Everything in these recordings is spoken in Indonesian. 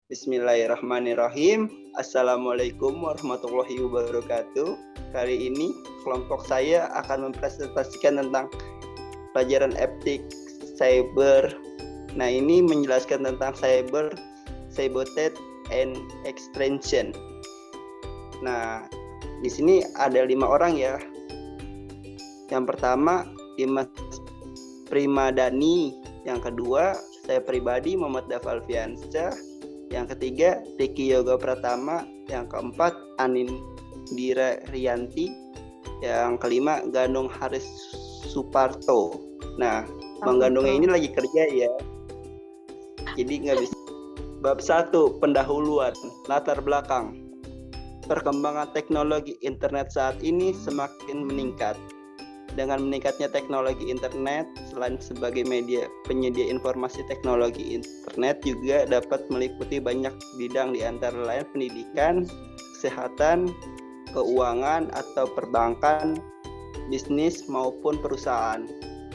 Bismillahirrahmanirrahim. Assalamualaikum warahmatullahi wabarakatuh. Kali ini kelompok saya akan mempresentasikan tentang pelajaran etik cyber. Nah, ini menjelaskan tentang cyber, sabotage, and extension. Nah, di sini ada 5 orang ya. Yang pertama, Dimas Primadani. Yang kedua, saya pribadi Muhammad Dafal Fiansyah. Yang ketiga, Riki Yoga Pratama. Yang keempat, Anindira Rianti. Yang kelima, Gandung Haris Suparto. Nah, Bang Gandungnya ini lagi kerja ya, jadi nggak bisa. Bab 1, pendahuluan, latar belakang. Perkembangan teknologi internet saat ini semakin meningkat. Dengan meningkatnya teknologi internet, selain sebagai media penyedia informasi, teknologi internet juga dapat meliputi banyak bidang, di antara lain pendidikan, kesehatan, keuangan atau perbankan, bisnis maupun perusahaan.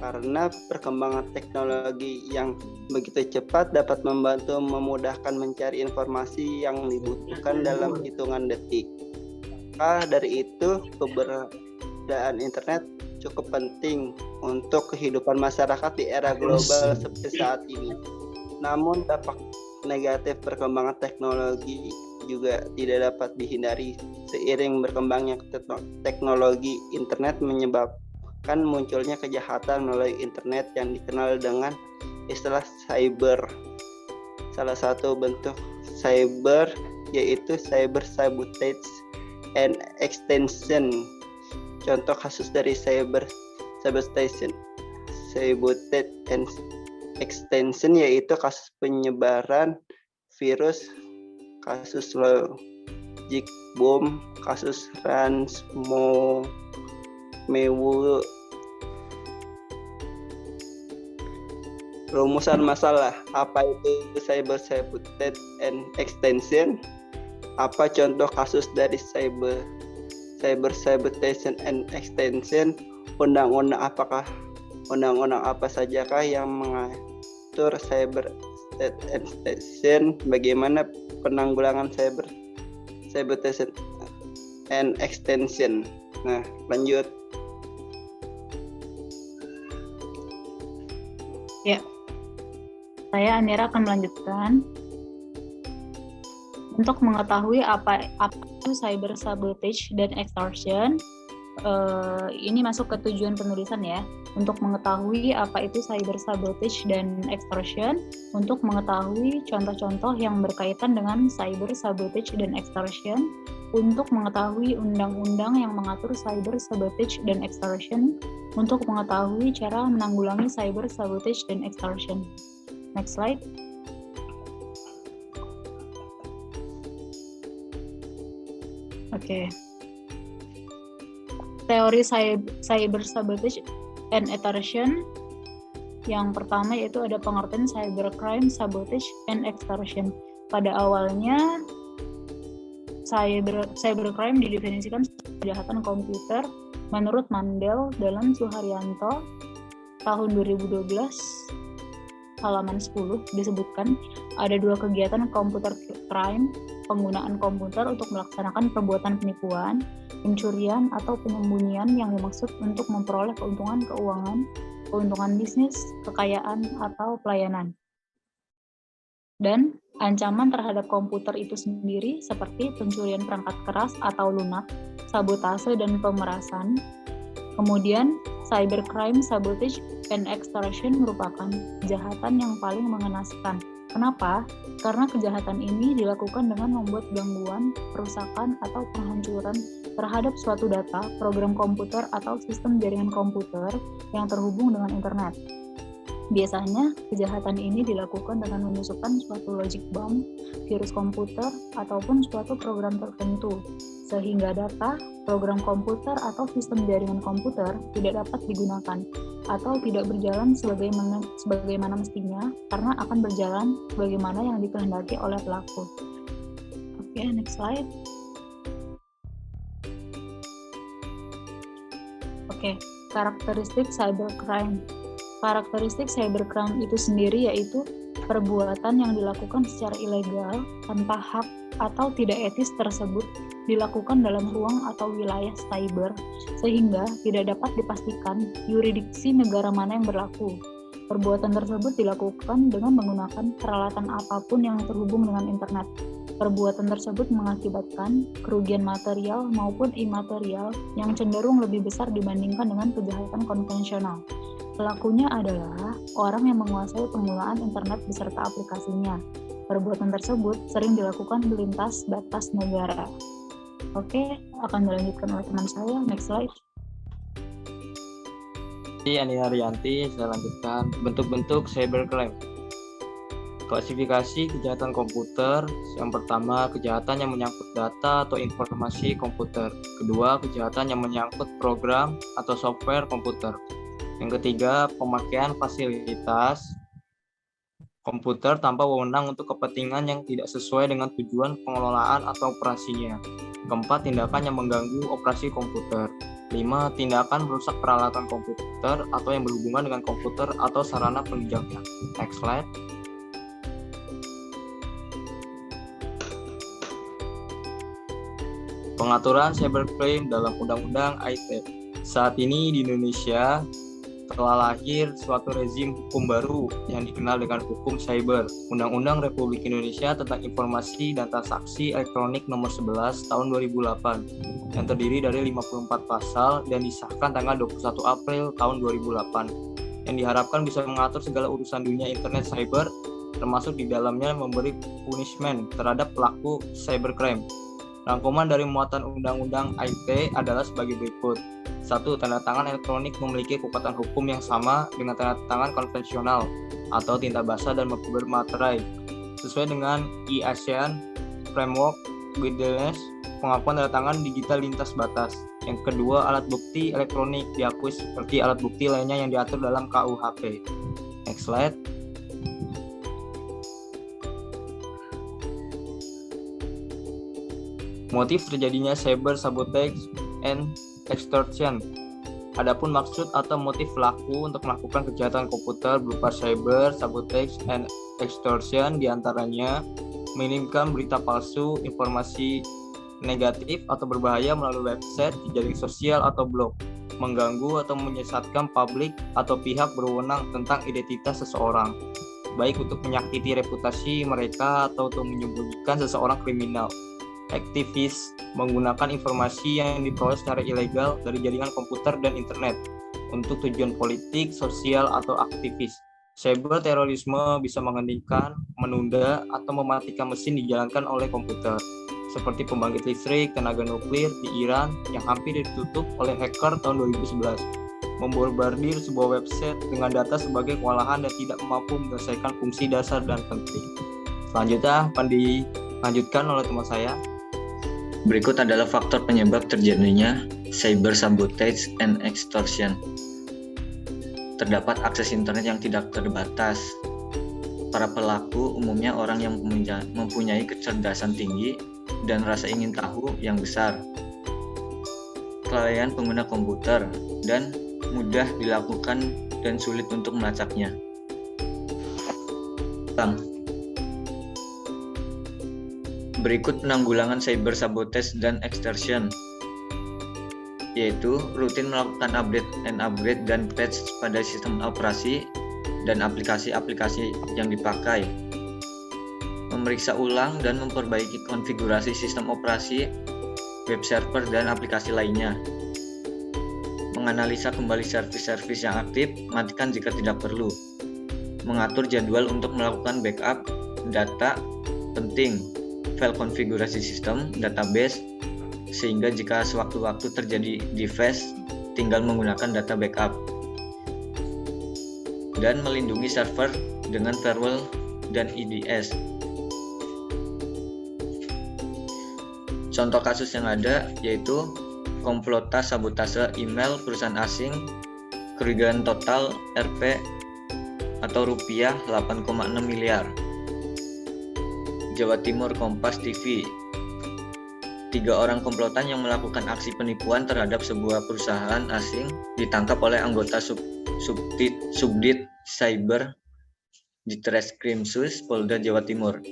Karena perkembangan teknologi yang begitu cepat dapat membantu memudahkan mencari informasi yang dibutuhkan dalam hitungan detik. Maka dari itu, keberadaan internet cukup penting untuk kehidupan masyarakat di era global seperti saat ini. Namun dampak negatif perkembangan teknologi juga tidak dapat dihindari. Seiring berkembangnya teknologi internet menyebabkan munculnya kejahatan melalui internet yang dikenal dengan istilah cyber. Salah satu bentuk cyber yaitu cyber sabotage and extension. Contoh kasus dari cyber sabotage and extension yaitu kasus penyebaran virus, kasus logic bomb, kasus ransomware. Rumusan masalah, apa itu cyber sabotage and extension? Apa contoh kasus dari cyber sabotage and extension? Undang-undang apa sajakah yang mengatur cyber extension? Bagaimana penanggulangan cyber sabotage and extension? Nah, lanjut. Ya, saya Andira akan melanjutkan. Untuk mengetahui apa itu cyber sabotage dan extortion, ini masuk ke tujuan penulisan ya. Untuk mengetahui apa itu cyber sabotage dan extortion, untuk mengetahui contoh-contoh yang berkaitan dengan cyber sabotage dan extortion, untuk mengetahui undang-undang yang mengatur cyber sabotage dan extortion, untuk mengetahui cara menanggulangi cyber sabotage dan extortion. Next slide. Oke. Teori cyber sabotage and extortion yang pertama yaitu ada pengertian cybercrime, sabotage, and extortion. Pada awalnya cybercrime didefinisikan sebagai kejahatan komputer menurut Mandel dalam Suharyanto tahun 2012 halaman 10 disebutkan ada 2 kegiatan komputer crime: penggunaan komputer untuk melaksanakan perbuatan penipuan, pencurian atau penyembunyian yang dimaksud untuk memperoleh keuntungan keuangan, keuntungan bisnis, kekayaan atau pelayanan. Dan ancaman terhadap komputer itu sendiri seperti pencurian perangkat keras atau lunak, sabotase dan pemerasan. Kemudian cybercrime, sabotage, and extortion merupakan kejahatan yang paling mengenaskan. Kenapa? Karena kejahatan ini dilakukan dengan membuat gangguan, perusakan, atau penghancuran terhadap suatu data, program komputer, atau sistem jaringan komputer yang terhubung dengan internet. Biasanya, kejahatan ini dilakukan dengan memasukkan suatu logic bomb, virus komputer, ataupun suatu program tertentu, sehingga data, program komputer, atau sistem jaringan komputer tidak dapat digunakan atau tidak berjalan sebagaimana mestinya karena akan berjalan sebagaimana yang dikehendaki oleh pelaku. Oke, next slide. Oke, karakteristik cybercrime. Karakteristik cybercrime itu sendiri yaitu Perbuatan yang dilakukan secara ilegal, tanpa hak atau tidak etis tersebut dilakukan dalam ruang atau wilayah cyber, sehingga tidak dapat dipastikan yurisdiksi negara mana yang berlaku. Perbuatan tersebut dilakukan dengan menggunakan peralatan apapun yang terhubung dengan internet. Perbuatan tersebut mengakibatkan kerugian material maupun imaterial yang cenderung lebih besar dibandingkan dengan kejahatan konvensional. Pelakunya adalah orang yang menguasai penggunaan internet beserta aplikasinya. Perbuatan tersebut sering dilakukan melintas batas negara. Oke, akan dilanjutkan oleh teman saya. Next slide. Ani Haryanti, saya lanjutkan. Bentuk-bentuk cybercrime. Klasifikasi kejahatan komputer. Yang pertama, kejahatan yang menyangkut data atau informasi komputer. Kedua, kejahatan yang menyangkut program atau software komputer. Yang ketiga, pemakaian fasilitas komputer tanpa wewenang untuk kepentingan yang tidak sesuai dengan tujuan pengelolaan atau operasinya. Keempat, tindakan yang mengganggu operasi komputer. 5. Tindakan merusak peralatan komputer atau yang berhubungan dengan komputer atau sarana penunjangnya. Next slide. Pengaturan cybercrime dalam Undang-Undang IT. Saat ini di Indonesia telah lahir suatu rezim hukum baru yang dikenal dengan hukum cyber. Undang-Undang Republik Indonesia tentang Informasi dan Transaksi Elektronik Nomor 11 Tahun 2008 yang terdiri dari 54 pasal dan disahkan tanggal 21 April tahun 2008 yang diharapkan bisa mengatur segala urusan dunia internet cyber, termasuk di dalamnya memberi punishment terhadap pelaku cybercrime. Rangkuman dari muatan Undang-Undang IT adalah sebagai berikut. 1. Tanda tangan elektronik memiliki kekuatan hukum yang sama dengan tanda tangan konvensional atau tinta basah dan bermaterai, sesuai dengan e-ASEAN Framework Guidelines, pengakuan tanda tangan digital lintas batas. Yang kedua, alat bukti elektronik diakui seperti alat bukti lainnya yang diatur dalam KUHP. Next slide. Motif terjadinya cyber sabotage and extortion. Adapun maksud atau motif pelaku untuk melakukan kejahatan komputer berupa cyber sabotage and extortion diantaranya mengirimkan berita palsu, informasi negatif atau berbahaya melalui website, jaring sosial atau blog, mengganggu atau menyesatkan publik atau pihak berwenang tentang identitas seseorang, baik untuk menyakiti reputasi mereka atau untuk menyembunyikan seseorang kriminal. Aktivis menggunakan informasi yang diperoleh secara ilegal dari jaringan komputer dan internet untuk tujuan politik, sosial, atau aktivis. Cyber terorisme bisa menghentikan, menunda, atau mematikan mesin dijalankan oleh komputer, seperti pembangkit listrik tenaga nuklir di Iran yang hampir ditutup oleh hacker tahun 2011, membombardir sebuah website dengan data sebagai kewalahan dan tidak mampu menyelesaikan fungsi dasar dan penting. Selanjutnya akan dilanjutkan oleh teman saya. Berikut adalah faktor penyebab terjadinya cyber sabotage and extortion. Terdapat akses internet yang tidak terbatas. Para pelaku umumnya orang yang mempunyai kecerdasan tinggi dan rasa ingin tahu yang besar. Kelalaian pengguna komputer dan mudah dilakukan dan sulit untuk melacaknya. Berikut penanggulangan cyber sabotage dan extortion, yaitu rutin melakukan upgrade dan patch pada sistem operasi dan aplikasi-aplikasi yang dipakai, memeriksa ulang dan memperbaiki konfigurasi sistem operasi, web server, dan aplikasi lainnya, menganalisa kembali servis-servis yang aktif, matikan jika tidak perlu, mengatur jadwal untuk melakukan backup data penting, file konfigurasi sistem, database, sehingga jika sewaktu-waktu terjadi device, tinggal menggunakan data backup, dan melindungi server dengan firewall dan IDS. Contoh kasus yang ada yaitu komplotas sabotase email perusahaan asing, kerugian total Rp atau rupiah 8,6 miliar. Jawa Timur Kompas TV. 3 orang komplotan yang melakukan aksi penipuan terhadap sebuah perusahaan asing ditangkap oleh anggota Subdit Cyber di Treskrimsus Polda Jawa Timur.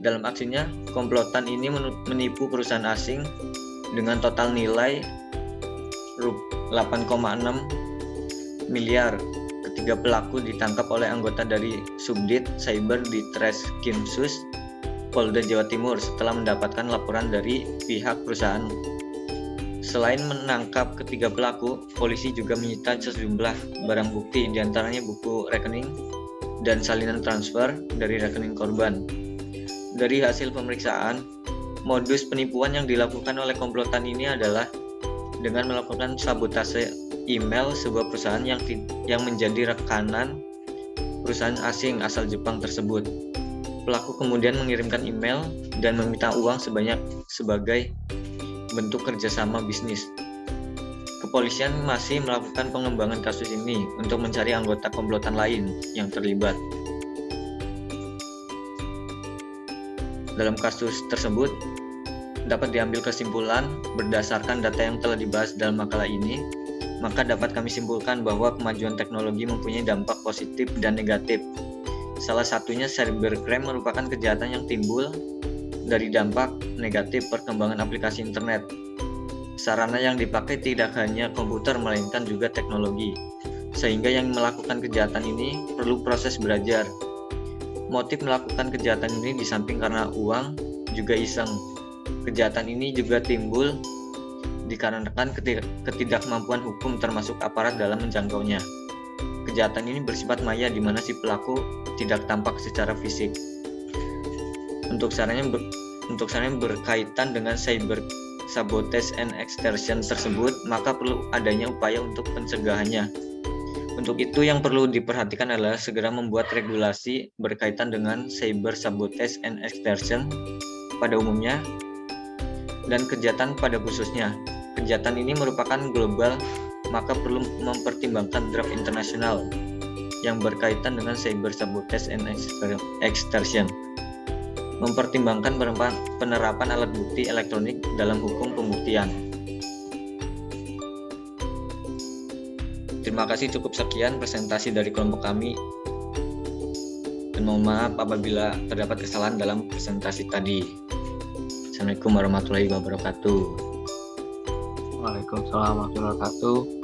Dalam aksinya, komplotan ini menipu perusahaan asing dengan total nilai 8,6 miliar. Ketiga pelaku ditangkap oleh anggota dari Subdit Cyber di Treskrimsus Polda Jawa Timur setelah mendapatkan laporan dari pihak perusahaan. Selain menangkap ketiga pelaku, polisi juga menyita sejumlah barang bukti, diantaranya buku rekening dan salinan transfer dari rekening korban. Dari hasil pemeriksaan, modus penipuan yang dilakukan oleh komplotan ini adalah dengan melakukan sabotase email sebuah perusahaan yang menjadi rekanan perusahaan asing asal Jepang tersebut. Pelaku kemudian mengirimkan email dan meminta uang sebagai bentuk kerjasama bisnis. Kepolisian masih melakukan pengembangan kasus ini untuk mencari anggota komplotan lain yang terlibat. Dalam kasus tersebut, dapat diambil kesimpulan berdasarkan data yang telah dibahas dalam makalah ini, maka dapat kami simpulkan bahwa kemajuan teknologi mempunyai dampak positif dan negatif. Salah satunya cybercrime merupakan kejahatan yang timbul dari dampak negatif perkembangan aplikasi internet. Sarana yang dipakai tidak hanya komputer melainkan juga teknologi, sehingga yang melakukan kejahatan ini perlu proses belajar. Motif melakukan kejahatan ini di samping karena uang, juga iseng. Kejahatan ini juga timbul dikarenakan ketidakmampuan hukum termasuk aparat dalam menjangkaunya. Kejahatan ini bersifat maya di mana si pelaku tidak tampak secara fisik. Untuk sarannya berkaitan dengan cyber sabotage and extortion tersebut, maka perlu adanya upaya untuk pencegahannya. Untuk itu yang perlu diperhatikan adalah segera membuat regulasi berkaitan dengan cyber sabotage and extortion pada umumnya dan kejahatan pada khususnya. Kejahatan ini merupakan global, maka perlu mempertimbangkan draft internasional yang berkaitan dengan cyber sabotage and extortion. Mempertimbangkan penerapan alat bukti elektronik dalam hukum pembuktian. Terima kasih, cukup sekian presentasi dari kelompok kami. Dan mohon maaf apabila terdapat kesalahan dalam presentasi tadi. Assalamualaikum warahmatullahi wabarakatuh. Waalaikumsalam warahmatullahi wabarakatuh.